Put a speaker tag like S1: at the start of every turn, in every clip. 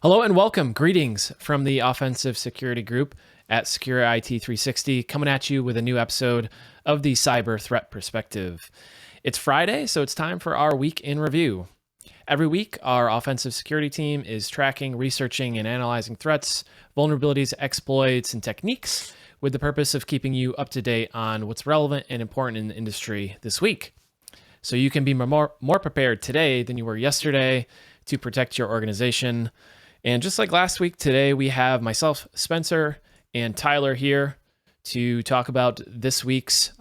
S1: Hello and welcome. Greetings from the Offensive Security Group at Secure IT 360, coming at you with a new episode of the Cyber Threat Perspective. It's Friday, so it's time for our week in review. Every week, our offensive security team is tracking, researching, and analyzing threats, vulnerabilities, exploits, and techniques with the purpose of keeping you up to date on what's relevant and important in the industry this week. So you can be more prepared today than you were yesterday to protect your organization. And just like last week, today we have myself, Spencer, and Tyler here to talk about this week's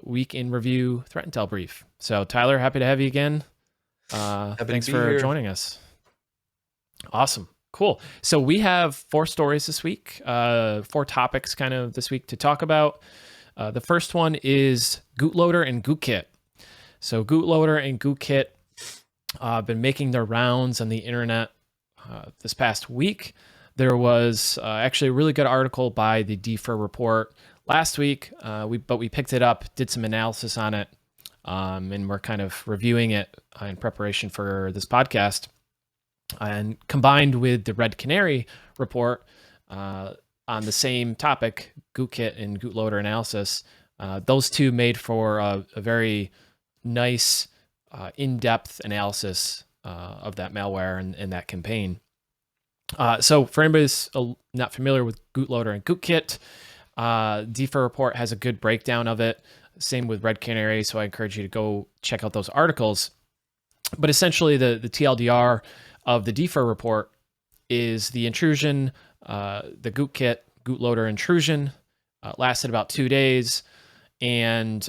S1: week in review threat intel brief. So Tyler, happy to have you again. Thanks for joining us. Awesome. Cool. So we have 4 stories this week, 4 topics kind of this week to talk about. The first one is Gootloader and Gootkit. So Gootloader and Gootkit have been making their rounds on the internet this past week. There was actually a really good article by the DFIR report last week, but we picked it up, did some analysis on it, and we're kind of reviewing it in preparation for this podcast. And combined with the Red Canary report on the same topic, Gootkit and Gootloader analysis, those two made for a very nice in-depth analysis of that malware and that campaign. So for anybody who's not familiar with Gootloader and Gootkit, DFIR report has a good breakdown of it. Same with Red Canary, so I encourage you to go check out those articles. But essentially the TLDR of the DFIR report is the intrusion, the Gootloader intrusion lasted about 2 days and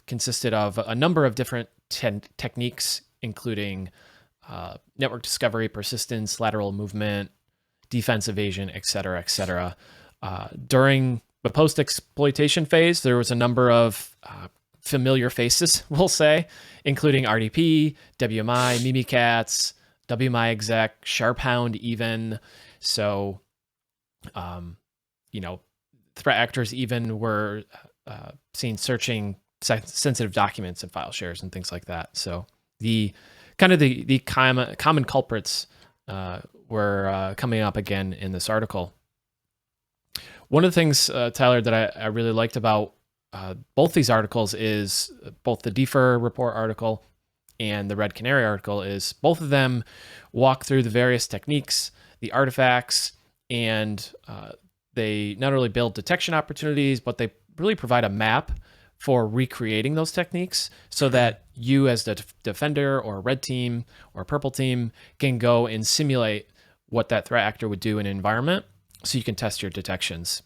S1: consisted of a number of different techniques, including network discovery, persistence, lateral movement, defense evasion, et cetera, et cetera. During the post-exploitation phase, there was a number of familiar faces, we'll say, including RDP, WMI, Mimikatz, WMI exec, Sharphound even. So, threat actors even were seen searching sensitive documents and file shares and things like that. So the common culprits were coming up again in this article. One of the things, Tyler, that I really liked about both these articles is both the DFIR report article and the Red Canary article is both of them walk through the various techniques, the artifacts, and they not only build detection opportunities, but they really provide a map for recreating those techniques so that you as the defender or red team or purple team can go and simulate what that threat actor would do in an environment so you can test your detections.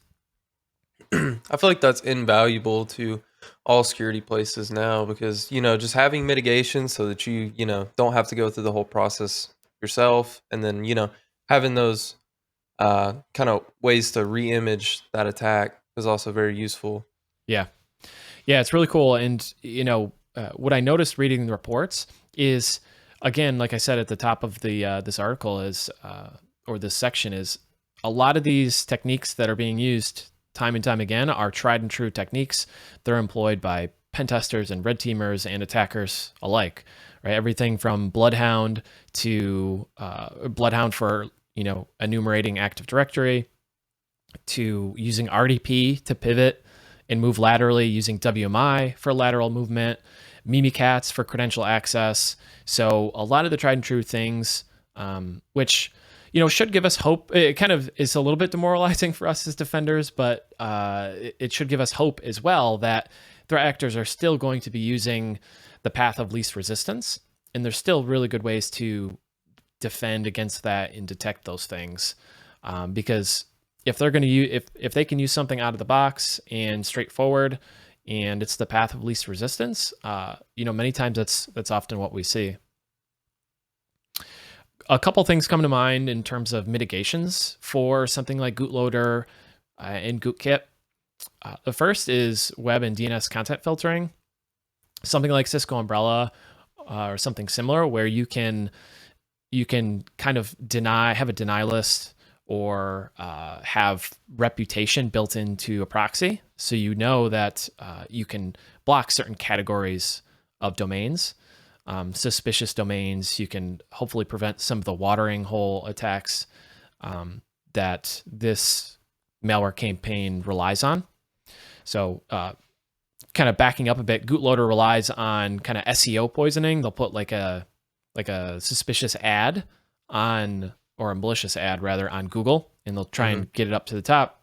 S2: I feel like that's invaluable to all security places now because, just having mitigation so that you don't have to go through the whole process yourself. And then, having those kind of ways to re-image that attack is also very useful.
S1: Yeah, it's really cool. And, what I noticed reading the reports is, again, like I said at the top of the this article is, or this section is, a lot of these techniques that are being used time and time again are tried and true techniques. They're employed by pen testers and red teamers and attackers alike, right? Everything from Bloodhound to Bloodhound for, enumerating Active Directory to using RDP to pivot and move laterally, using WMI for lateral movement, Mimikatz for credential access. So a lot of the tried and true things, which, should give us hope. It kind of is a little bit demoralizing for us as defenders, but it should give us hope as well that threat actors are still going to be using the path of least resistance. And there's still really good ways to defend against that and detect those things. Because if they're going to use, if they can use something out of the box and straightforward, and it's the path of least resistance, many times that's often what we see. A couple things come to mind in terms of mitigations for something like Gootloader and Gootkit. The first is web and DNS content filtering, something like Cisco Umbrella or something similar, where you can kind of have a deny list or have reputation built into a proxy. So that you can block certain categories of domains suspicious domains. You can hopefully prevent some of the watering hole attacks that this malware campaign relies on. So kind of backing up a bit, Gootloader relies on kind of SEO poisoning. They'll put like a suspicious ad on, or a malicious ad rather, on Google, and they'll try and get it up to the top.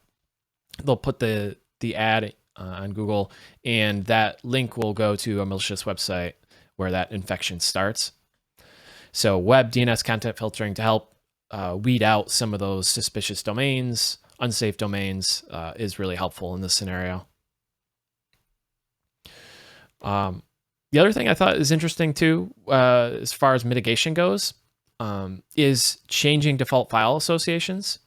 S1: They'll put the ad on Google, and that link will go to a malicious website where that infection starts. So web DNS content filtering to help weed out some of those suspicious domains, unsafe domains, is really helpful in this scenario. The other thing I thought is interesting too, as far as mitigation goes, is changing default file associations.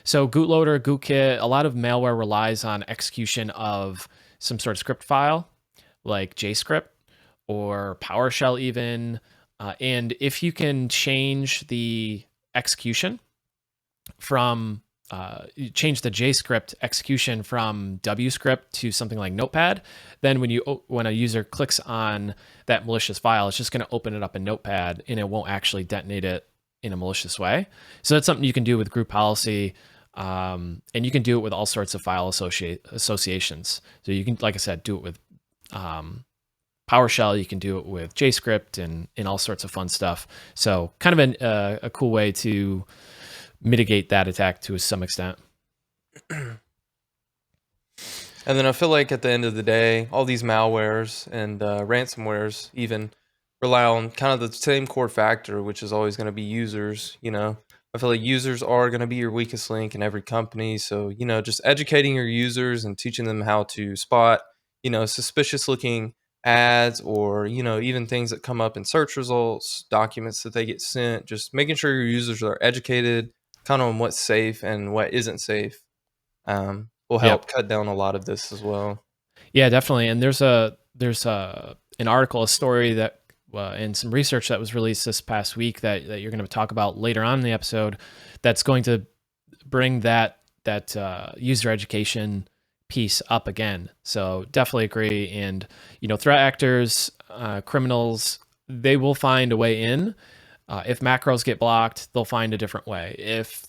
S1: So Gootloader, Gootkit, a lot of malware relies on execution of some sort of script file, like JScript or PowerShell even. And if you can change the execution from change the JScript execution from WScript to something like Notepad, then when a user clicks on that malicious file, it's just going to open it up in Notepad, and it won't actually detonate it in a malicious way. So that's something you can do with group policy, and you can do it with all sorts of file associations. So you can, like I said, do it with PowerShell. You can do it with JScript and all sorts of fun stuff. So kind of a cool way to mitigate that attack to some extent.
S2: And then I feel like at the end of the day, all these malwares and ransomwares even rely on kind of the same core factor, which is always going to be users. I feel like users are going to be your weakest link in every company. So, just educating your users and teaching them how to spot, suspicious looking ads, or, even things that come up in search results, documents that they get sent, just making sure your users are educated kind of on what's safe and what isn't safe, will help cut down a lot of this as well.
S1: Yeah, definitely. And there's an article, a story that and some research that was released this past week that you're going to talk about later on in the episode, that's going to bring that user education piece up again. So definitely agree. And threat actors, criminals, they will find a way in. If macros get blocked, they'll find a different way. If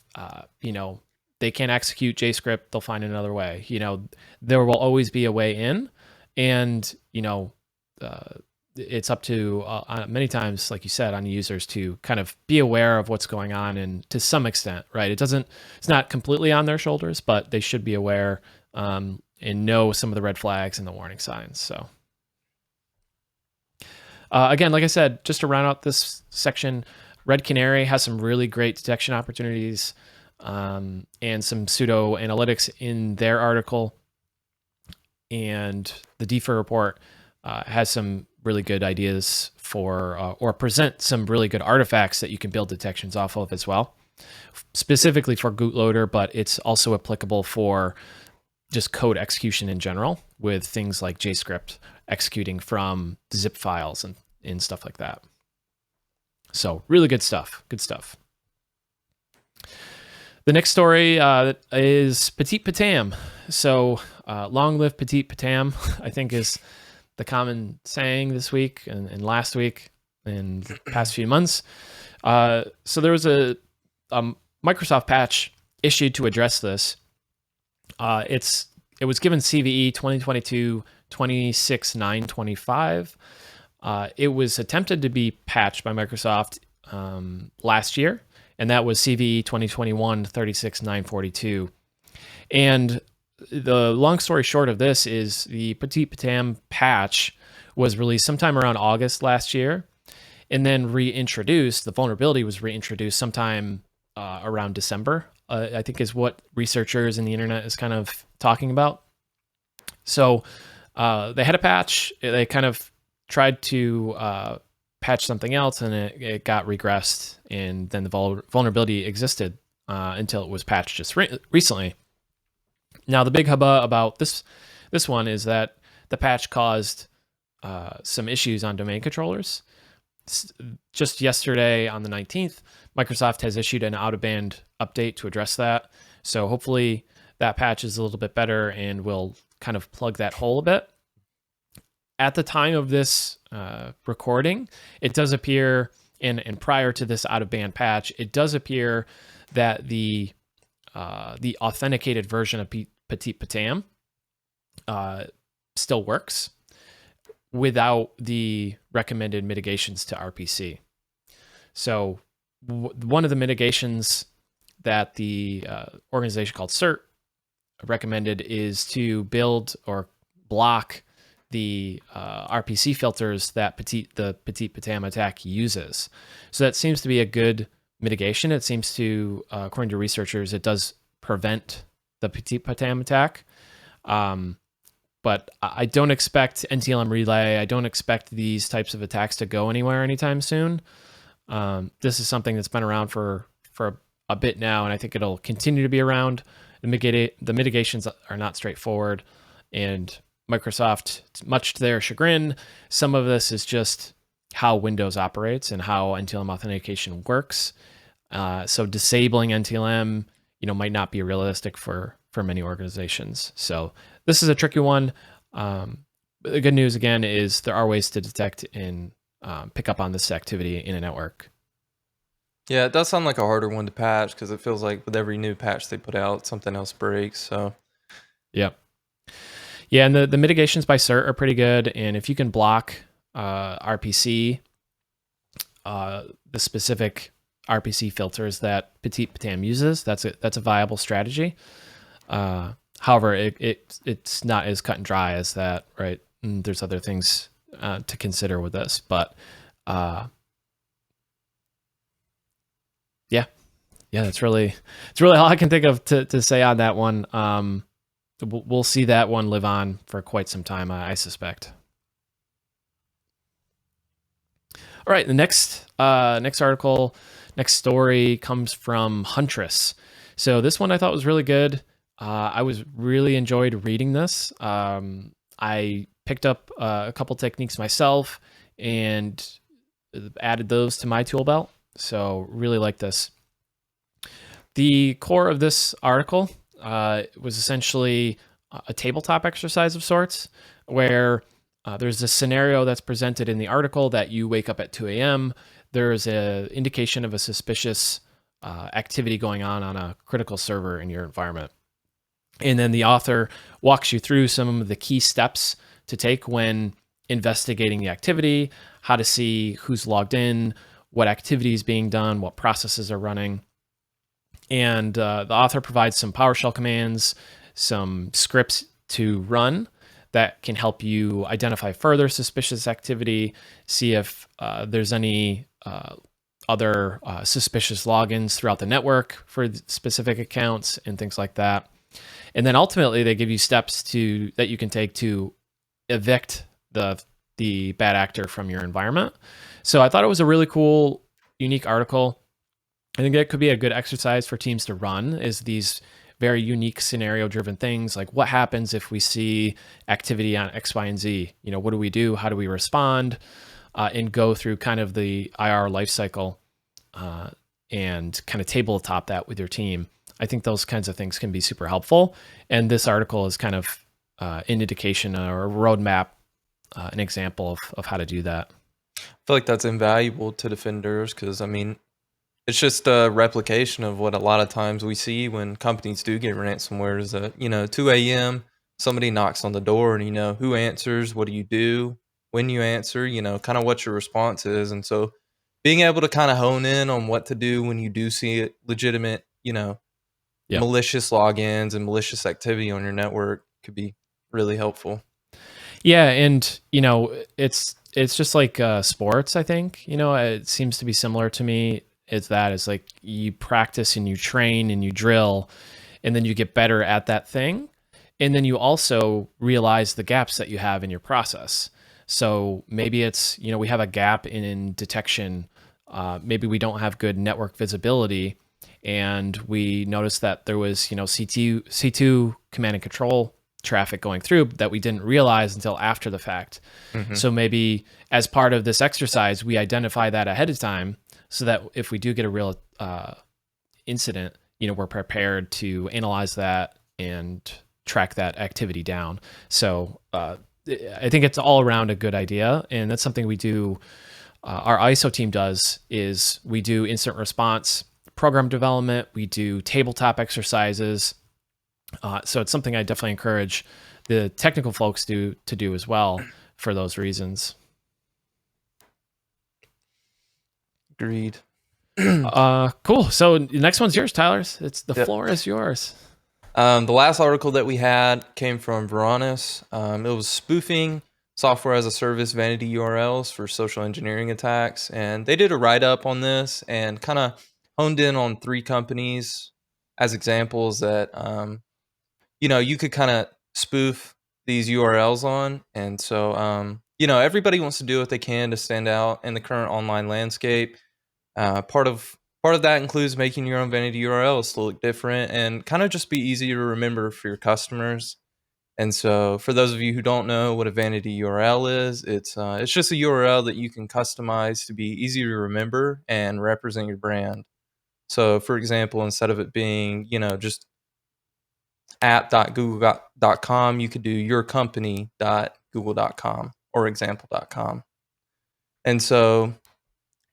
S1: they can't execute JScript, they'll find another way. There will always be a way in, and it's up to many times, like you said, on users to kind of be aware of what's going on, and to some extent, right? It's not completely on their shoulders, but they should be aware and know some of the red flags and the warning signs. So. Again, like I said, just to round out this section, Red Canary has some really great detection opportunities and some pseudo analytics in their article. And the DFIR report has some really good ideas for, or present some really good artifacts that you can build detections off of as well, specifically for Gootloader, but it's also applicable for just code execution in general, with things like JScript executing from zip files and stuff like that. So really good stuff. Good stuff. The next story is Petite Patana. So long live Petite Patana, I think is the common saying this week and last week and the past few months. So there was a Microsoft patch issued to address this. It was given CVE 2022-26-925. It was attempted to be patched by Microsoft last year, and that was CVE 2021-36-942. And the long story short of this is the Petite Patana patch was released sometime around August last year, and then reintroduced. The vulnerability was reintroduced sometime around December, I think is what researchers in the internet is kind of talking about. So they had a patch. They kind of tried to patch something else, and it got regressed, and then the vulnerability existed until it was patched just recently. Now, the big hubbub about this one is that the patch caused some issues on domain controllers. Just yesterday on the 19th, Microsoft has issued an out-of-band update to address that. So hopefully that patch is a little bit better and will kind of plug that hole a bit. at the time of this recording, it does appear, and prior to this out-of-band patch, it does appear that the authenticated version of Petite Patana still works without the recommended mitigations to RPC. So one of the mitigations that the organization called CERT recommended is to build or block the RPC filters that the Petite Patana attack uses. So that seems to be a good mitigation. It seems to, according to researchers, it does prevent the Petite Patana attack. But I don't expect NTLM relay. I don't expect these types of attacks to go anywhere anytime soon. This is something that's been around for a bit now, and I think it'll continue to be around. The mitigations are not straightforward, and Microsoft, much to their chagrin, some of this is just how Windows operates and how NTLM authentication works. So disabling NTLM, might not be realistic for many organizations. So this is a tricky one. The good news again is there are ways to detect and pick up on this activity in a network.
S2: Yeah, it does sound like a harder one to patch because it feels like with every new patch they put out, something else breaks. So
S1: yeah. Yeah, and the mitigations by CERT are pretty good. And if you can block RPC, the specific RPC filters that Petite Patana uses, that's a viable strategy. However, it's not as cut and dry as that, right? And there's other things to consider with this, but yeah, it's really all I can think of to say on that one. We'll see that one live on for quite some time, I suspect. All right, the next article, next story comes from Huntress. So this one I thought was really good. I was really enjoyed reading this. I picked up a couple techniques myself and added those to my tool belt. So really like this. The core of this article was essentially a tabletop exercise of sorts, where there's a scenario that's presented in the article that you wake up at 2 a.m. There's an indication of a suspicious activity going on a critical server in your environment. And then the author walks you through some of the key steps to take when investigating the activity, how to see who's logged in, what activity is being done, what processes are running. And the author provides some PowerShell commands, some scripts to run that can help you identify further suspicious activity, see if there's any other suspicious logins throughout the network for specific accounts and things like that. And then ultimately they give you steps that you can take to evict the bad actor from your environment. So I thought it was a really cool, unique article. I think that could be a good exercise for teams to run, is these very unique scenario-driven things, like what happens if we see activity on X, Y, and Z? What do we do? How do we respond? And go through kind of the IR lifecycle and kind of tabletop that with your team. I think those kinds of things can be super helpful. And this article is kind of an indication or a roadmap, an example of how to do that.
S2: I feel like that's invaluable to defenders because, it's just a replication of what a lot of times we see when companies do get ransomware is that, 2 a.m., somebody knocks on the door and, who answers, what do, when you answer, kind of what your response is. And so being able to kind of hone in on what to do when you do see legitimate, malicious logins and malicious activity on your network could be really helpful.
S1: Yeah, and it's just like sports. I think it seems to be similar to me. It's like you practice and you train and you drill, and then you get better at that thing, and then you also realize the gaps that you have in your process. So maybe it's we have a gap in detection. Maybe we don't have good network visibility, and we noticed that there was C2 command and control traffic going through that we didn't realize until after the fact. Mm-hmm. So maybe as part of this exercise, we identify that ahead of time so that if we do get a real incident, we're prepared to analyze that and track that activity down. So I think it's all around a good idea, and that's something we do. Our ISO team does is we do instant response program development. We do tabletop exercises. So it's something I definitely encourage the technical folks to do as well for those reasons.
S2: Agreed.
S1: Cool. So the next one's yours, Tyler. It's the floor is yours.
S2: The last article that we had came from Varonis. It was spoofing software as a service vanity URLs for social engineering attacks. And they did a write-up on this and kind of honed in on 3 companies as examples that, you could kind of spoof these URLs on. And so, everybody wants to do what they can to stand out in the current online landscape. Part of that includes making your own vanity URLs to look different and kind of just be easy to remember for your customers. And so, for those of you who don't know what a vanity URL is, it's just a URL that you can customize to be easy to remember and represent your brand. So, for example, instead of it being just app.google.com, you could do yourcompany.google.com or example.com. And so,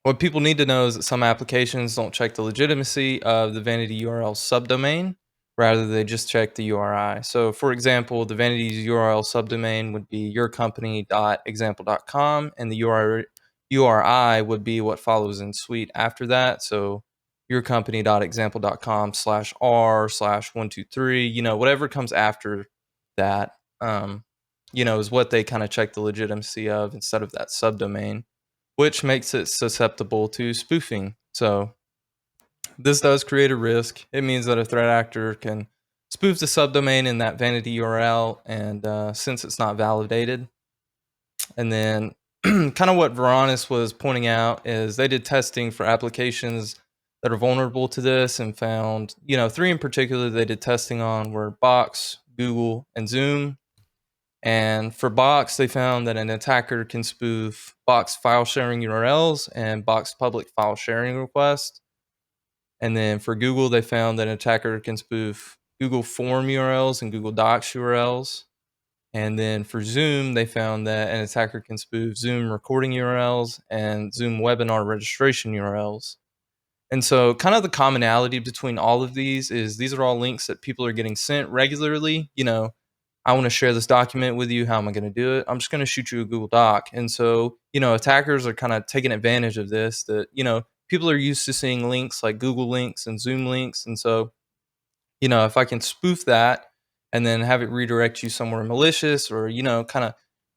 S2: what people need to know is that some applications don't check the legitimacy of the vanity URL subdomain. Rather, they just check the URI. So, for example, the vanity URL subdomain would be yourcompany.example.com, and the URI would be what follows in suite after that. So, yourcompany.example.com/r/123, whatever comes after that, is what they kind of check the legitimacy of instead of that subdomain, which makes it susceptible to spoofing. So this does create a risk. It means that a threat actor can spoof the subdomain in that vanity URL, and since it's not validated. And then kind of what Varonis was pointing out is they did testing for applications that are vulnerable to this and found, 3 in particular they did testing on were Box, Google, and Zoom. And for Box, they found that an attacker can spoof Box file sharing URLs and Box public file sharing requests. And then for Google, they found that an attacker can spoof Google Form URLs and Google Docs URLs. And then for Zoom, they found that an attacker can spoof Zoom recording URLs and Zoom webinar registration URLs. And so kind of the commonality between all of these is these are all links that people are getting sent regularly. I want to share this document with you. How am I going to do it? I'm just going to shoot you a Google Doc. And so, attackers are kind of taking advantage of this, that, people are used to seeing links like Google links and Zoom links. And so, if I can spoof that and then have it redirect you somewhere malicious or, kind of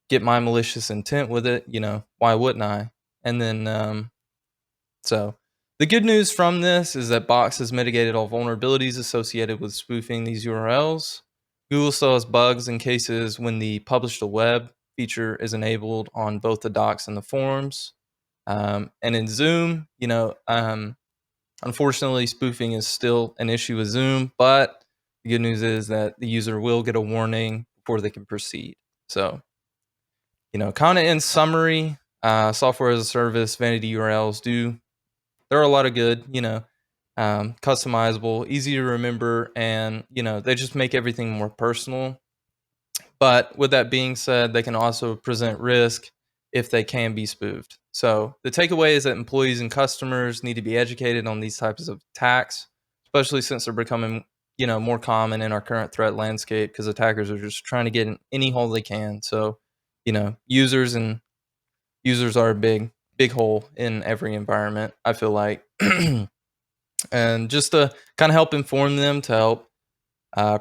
S2: get my malicious intent with it, why wouldn't I? And then, so the good news from this is that Box has mitigated all vulnerabilities associated with spoofing these URLs. Google still has bugs in cases when the publish to web feature is enabled on both the docs and the forms. And in Zoom, unfortunately, spoofing is still an issue with Zoom, but the good news is that the user will get a warning before they can proceed. So, kind of in summary, software as a service, vanity URLs there are a lot of good, customizable, easy to remember, and they just make everything more personal. But with that being said, they can also present risk if they can be spoofed. So the takeaway is that employees and customers need to be educated on these types of attacks, especially since they're becoming more common in our current threat landscape, because attackers are just trying to get in any hole they can. So users are a big hole in every environment, I feel like. And just to kind of help inform them, to help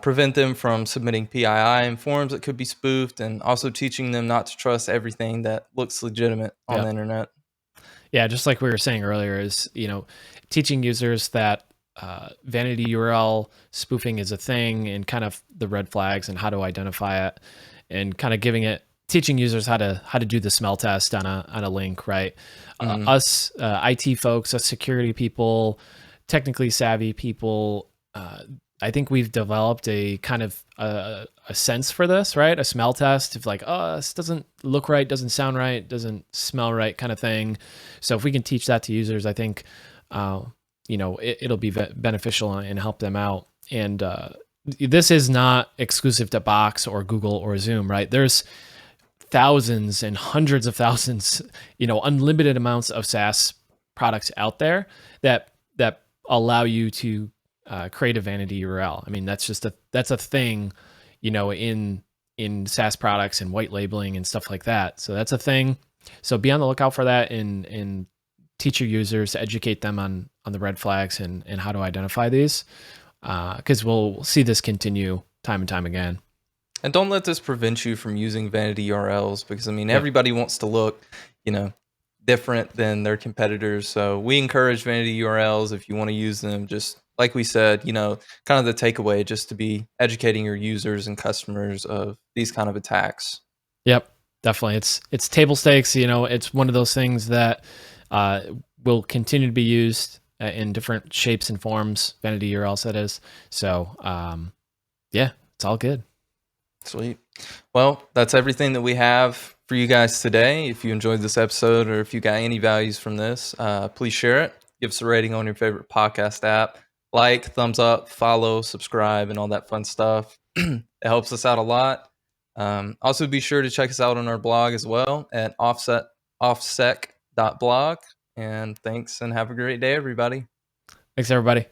S2: prevent them from submitting PII and forms that could be spoofed, and also teaching them not to trust everything that looks legitimate on the internet.
S1: Yeah, just like we were saying earlier, is teaching users that vanity URL spoofing is a thing, and kind of the red flags and how to identify it, and kind of teaching users how to do the smell test on a link, right? Mm-hmm. Us IT folks, us security people, technically savvy people, I think we've developed a kind of a sense for this, right? A smell test of like, oh, this doesn't look right, doesn't sound right, doesn't smell right, kind of thing. So if we can teach that to users, I think it'll be beneficial and help them out. And this is not exclusive to Box or Google or Zoom, right? thousands and hundreds of thousands, unlimited amounts of SaaS products out there that allow you to create a vanity URL. I mean, that's a thing, in SaaS products and white labeling and stuff like that. So that's a thing. So be on the lookout for that and teach your users, educate them on the red flags and how to identify these, because we'll see this continue time and time again.
S2: And don't let this prevent you from using vanity URLs, because I mean, everybody wants to look, different than their competitors. So we encourage vanity URLs if you want to use them. Just like we said, kind of the takeaway, just to be educating your users and customers of these kind of attacks.
S1: Yep, definitely. It's table stakes. It's one of those things that will continue to be used in different shapes and forms. Vanity URLs, that is. So yeah, it's all good.
S2: Sweet. Well, that's everything that we have for you guys today. If you enjoyed this episode, or if you got any values from this, please share it. Give us a rating on your favorite podcast app. Like, thumbs up, follow, subscribe, and all that fun stuff. It helps us out a lot. Also, be sure to check us out on our blog as well at offsec.blog. And thanks, and have a great day, everybody.
S1: Thanks, everybody.